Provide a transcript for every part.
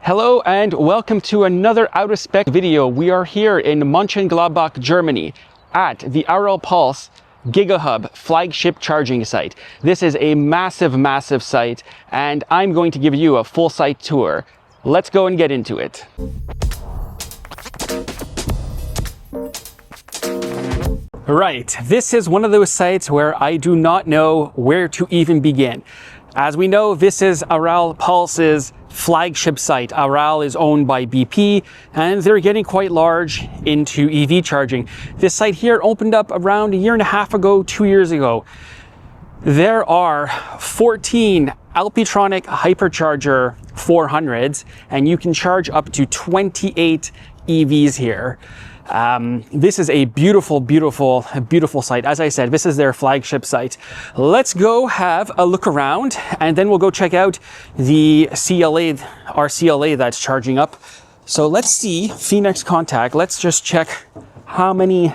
Hello and welcome to another out of spec video. We are here in Mönchengladbach, Germany at the Aral Pulse Gigahub flagship charging site. This is a massive site and I'm going to give you a full site tour. Let's go and get into it. Right, this is one of those sites where I do not know where to even begin. As we know, this is Aral Pulse's flagship site. Aral is owned by BP and they're getting quite large into EV charging. This site here opened up around a year and a half ago, 2 years ago. There are 14 Alpitronic Hypercharger 400s and you can charge up to 28 EVs here. This is a beautiful site. As I said, this is their flagship site. Let's go have a look around and then we'll go check out the our CLA that's charging up. So let's see, Phoenix Contact. Let's just check how many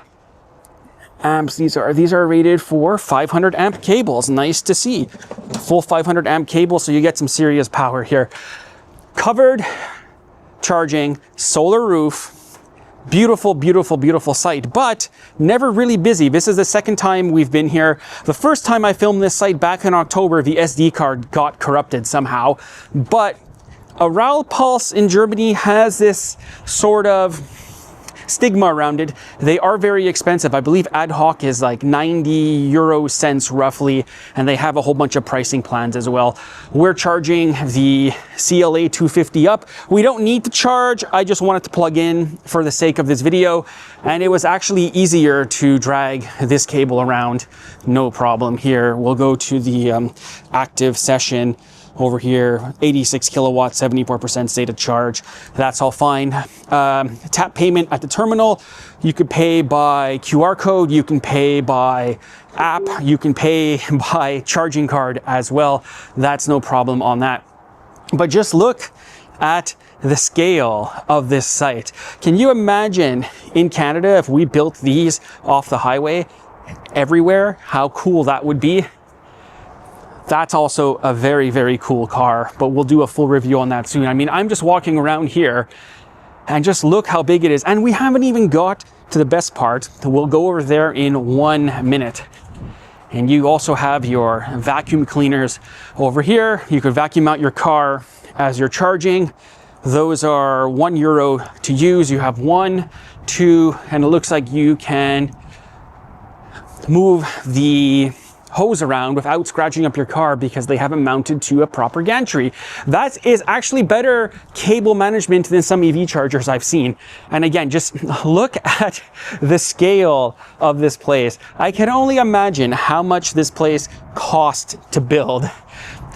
amps these are. These are rated for 500 amp cables. Nice to see. Full 500 amp cable, so you get some serious power here. Covered charging, solar roof. Beautiful site, but never really busy. This is the second time we've been here. The first time I filmed this site back in October, the SD card got corrupted somehow. But Aral Pulse in Germany has this sort of stigma around it. They are very expensive. I believe ad hoc is like 90 euro cents roughly, and they have a whole bunch of pricing plans as well. We're charging the CLA 250 up. We don't need to charge. I just wanted to plug in for the sake of this video, and it was actually easier to drag this cable around. No problem here. We'll go to the active session. Over here, 86 kilowatts, 74% state of charge. That's all fine. Tap payment at the terminal. You could pay by QR code. You can pay by app. You can pay by charging card as well. That's no problem on that. But just look at the scale of this site. Can you imagine in Canada if we built these off the highway everywhere, how cool that would be? That's also a very cool car, but we'll do a full review on that soon. I mean, I'm just walking around here and just look how big it is. And we haven't even got to the best part. We'll go over there in 1 minute. And you also have your vacuum cleaners over here. You could vacuum out your car as you're charging. Those are €1 to use. You have 1, 2, and it looks like you can move the hose around without scratching up your car because they haven't mounted to a proper gantry. That is actually better cable management than some EV chargers I've seen. And again, just look at the scale of this place. I can only imagine how much this place cost to build.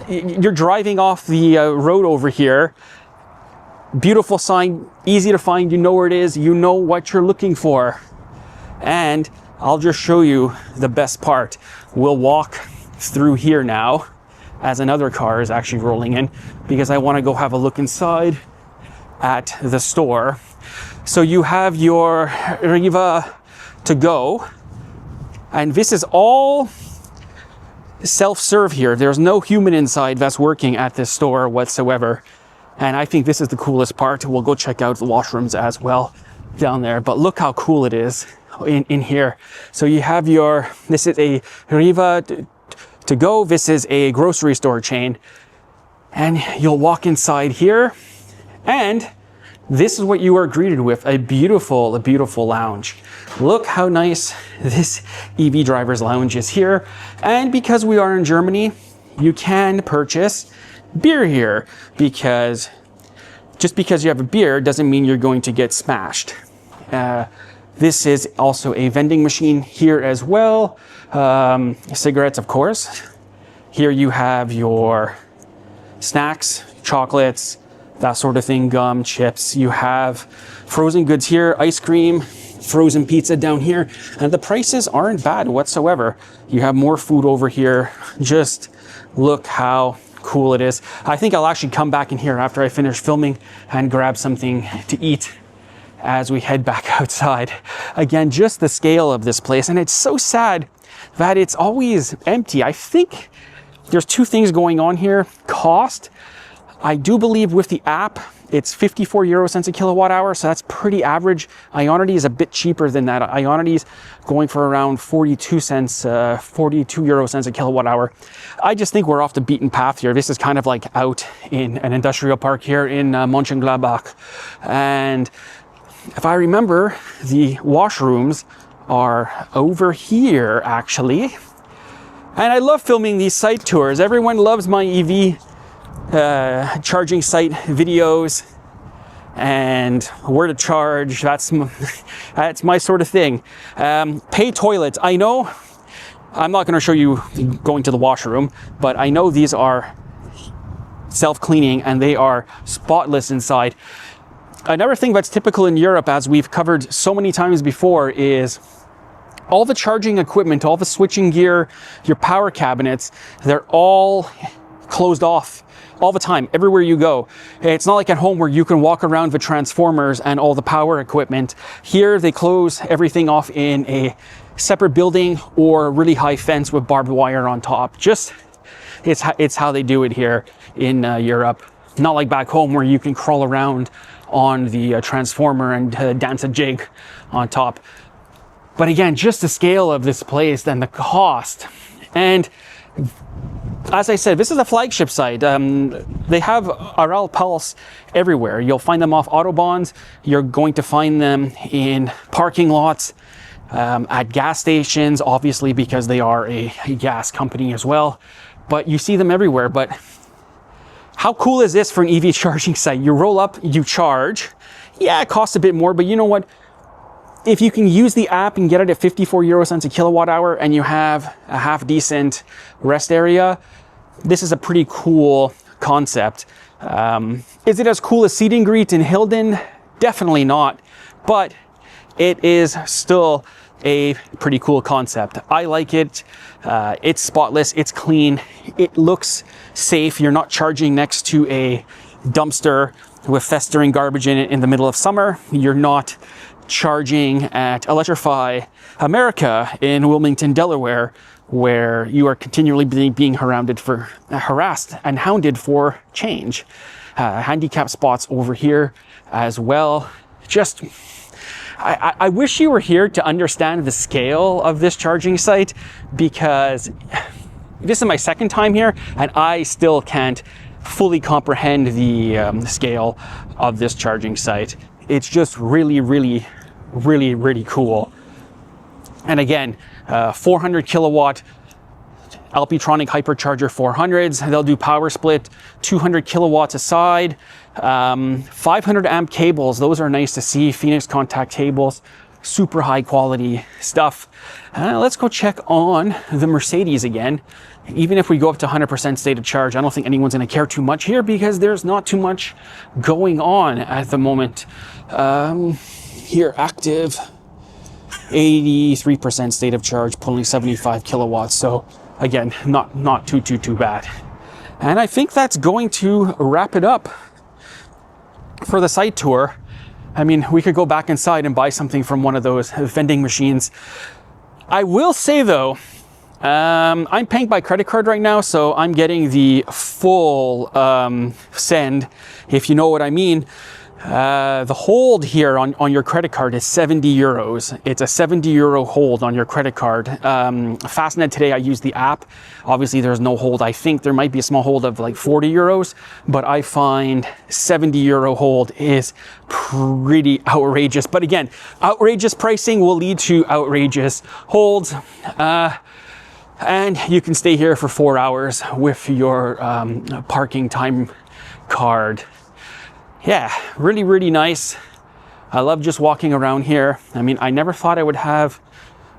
You're driving off the road over here. Beautiful sign, easy to find. You know where it is. You know what you're looking for. And I'll just show you the best part. We'll walk through here now as another car is actually rolling in because I want to go have a look inside at the store. So you have your REWE to go, and this is all self-serve here. There's no human inside that's working at this store whatsoever. And I think this is the coolest part. We'll go check out the washrooms as well down there, but look how cool it is in here. So you have this is a REWE to go. This is a grocery store chain, and you'll walk inside here and this is what you are greeted with, a beautiful lounge. Look how nice this EV driver's lounge is here. And because we are in Germany, you can purchase beer here, because just because you have a beer doesn't mean you're going to get smashed. This is also a vending machine here as well. Cigarettes, of course. Here you have your snacks, chocolates, that sort of thing, gum, chips. You have frozen goods here, ice cream, frozen pizza down here. And the prices aren't bad whatsoever. You have more food over here. Just look how cool it is. I think I'll actually come back in here after I finish filming and grab something to eat as we head back outside. Again, just the scale of this place. And it's so sad that it's always empty. I think there's two things going on here. Cost. I do believe with the app, it's 54 euro cents a kilowatt hour, so that's pretty average. Ionity is a bit cheaper than that. Ionity is going for around 42 euro cents a kilowatt hour. I just think we're off the beaten path here. This is kind of like out in an industrial park here in Mönchengladbach. And if I remember, the washrooms are over here, actually. And I love filming these site tours. Everyone loves my EV charging site videos and where to charge. That's my sort of thing. Pay toilets. I know I'm not going to show you going to the washroom, but I know these are self-cleaning and they are spotless inside. Another thing that's typical in Europe, as we've covered so many times before, is all the charging equipment, all the switching gear, your power cabinets, they're all closed off all the time, everywhere you go. It's not like at home where you can walk around the transformers and all the power equipment. Here, they close everything off in a separate building or a really high fence with barbed wire on top. Just, it's how they do it here in Europe. Not like back home where you can crawl around on the transformer and dance a jig on top. But again, just the scale of this place and the cost. And as I said, this is a flagship site. They have Aral Pulse everywhere. You'll find them off Autobahns. You're going to find them in parking lots, at gas stations, obviously because they are a gas company as well. But you see them everywhere. But how cool is this for an EV charging site? You roll up, you charge. Yeah, it costs a bit more, but you know what? If you can use the app and get it at 54 euro cents a kilowatt hour and you have a half decent rest area, this is a pretty cool concept. Is it as cool as Seat and Greet in Hilden? Definitely not, but it is still a pretty cool concept. I like it. It's spotless, it's clean, it looks safe. You're not charging next to a dumpster with festering garbage in it in the middle of summer. You're not charging at Electrify America in Wilmington, Delaware, where you are continually being harassed and hounded for change. Handicap spots over here as well. Just, I wish you were here to understand the scale of this charging site, because this is my second time here and I still can't fully comprehend the scale of this charging site. It's just really, really, really, really cool. And again, 400 kilowatt Alpitronic Hypercharger 400s. They'll do power split, 200 kilowatts a side, 500 amp cables. Those are nice to see. Phoenix contact cables, super high quality stuff. Let's go check on the Mercedes again. Even if we go up to 100% state of charge, I don't think anyone's going to care too much here because there's not too much going on at the moment. Here, active, 83% state of charge, pulling 75 kilowatts. So again, not too bad. And I think that's going to wrap it up for the site tour. I mean, we could go back inside and buy something from one of those vending machines. I will say though, I'm paying by credit card right now, so I'm getting the full send, if you know what I mean. The hold here on your credit card is 70 euros. It's a 70 euro hold on your credit card. Fastnet today, I used the app. Obviously, there's no hold. I think there might be a small hold of like 40 euros, but I find 70 euro hold is pretty outrageous. But again, outrageous pricing will lead to outrageous holds. And you can stay here for 4 hours with your parking time card. Yeah, really, really nice. I love just walking around here. I mean, I never thought I would have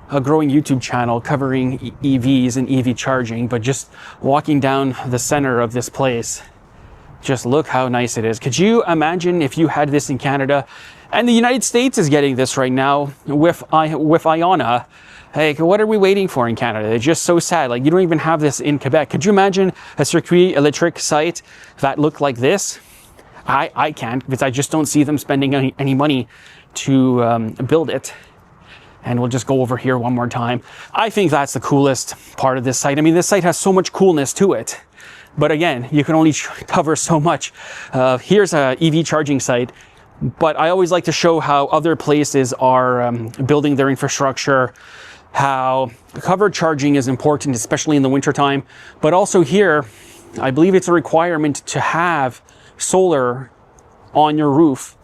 a growing YouTube channel covering EVs and EV charging, but just walking down the center of this place, just look how nice it is. Could you imagine if you had this in Canada? And the United States is getting this right now with Iona. Hey, what are we waiting for in Canada? It's just so sad. Like, you don't even have this in Quebec. Could you imagine a circuit electric site that looked like this? I can't, because I just don't see them spending any money to build it. And we'll just go over here one more time. I think that's the coolest part of this site. I mean, this site has so much coolness to it But again, you can only cover so much. Here's a EV charging site, but I always like to show how other places are building their infrastructure, how covered charging is important, especially in the wintertime. But also here, I believe it's a requirement to have solar on your roof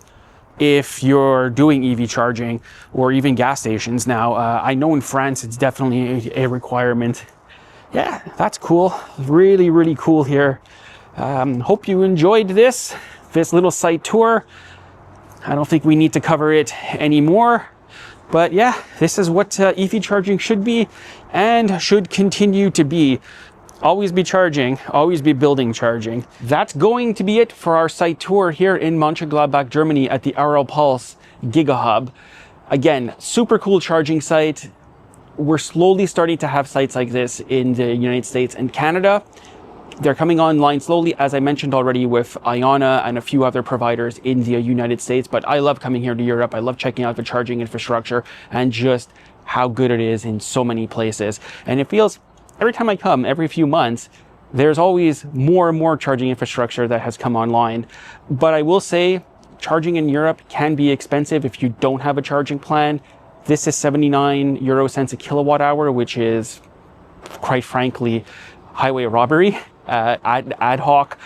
if you're doing EV charging, or even gas stations now. I know in France it's definitely a requirement. Yeah, that's cool. Really, really cool here. Hope you enjoyed this little site tour. I don't think we need to cover it anymore. But yeah, this is what EV charging should be and should continue to be. Always be charging, always be building charging. That's going to be it for our site tour here in Mönchengladbach, Germany at the Aral Pulse Gigahub. Again, super cool charging site. We're slowly starting to have sites like this in the United States and Canada. They're coming online slowly, as I mentioned already, with Iona and a few other providers in the United States. But I love coming here to Europe. I love checking out the charging infrastructure and just how good it is in so many places. And it feels, every time I come, every few months, there's always more and more charging infrastructure that has come online. But I will say, charging in Europe can be expensive if you don't have a charging plan. This is 79 euro cents a kilowatt hour, which is, quite frankly, highway robbery, ad hoc.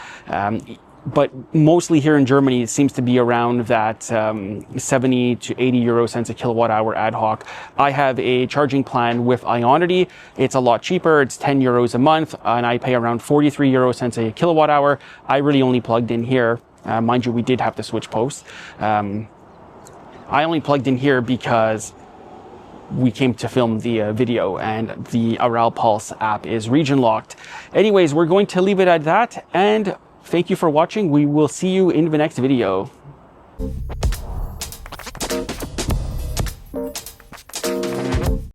But mostly here in Germany, it seems to be around that 70 to 80 euro cents a kilowatt hour ad hoc. I have a charging plan with Ionity. It's a lot cheaper. It's 10 euros a month, and I pay around 43 euro cents a kilowatt hour. I really only plugged in here. Mind you, we did have to switch posts. I only plugged in here because we came to film the video, and the Aral Pulse app is region locked. Anyways, we're going to leave it at that, and thank you for watching. We will see you in the next video.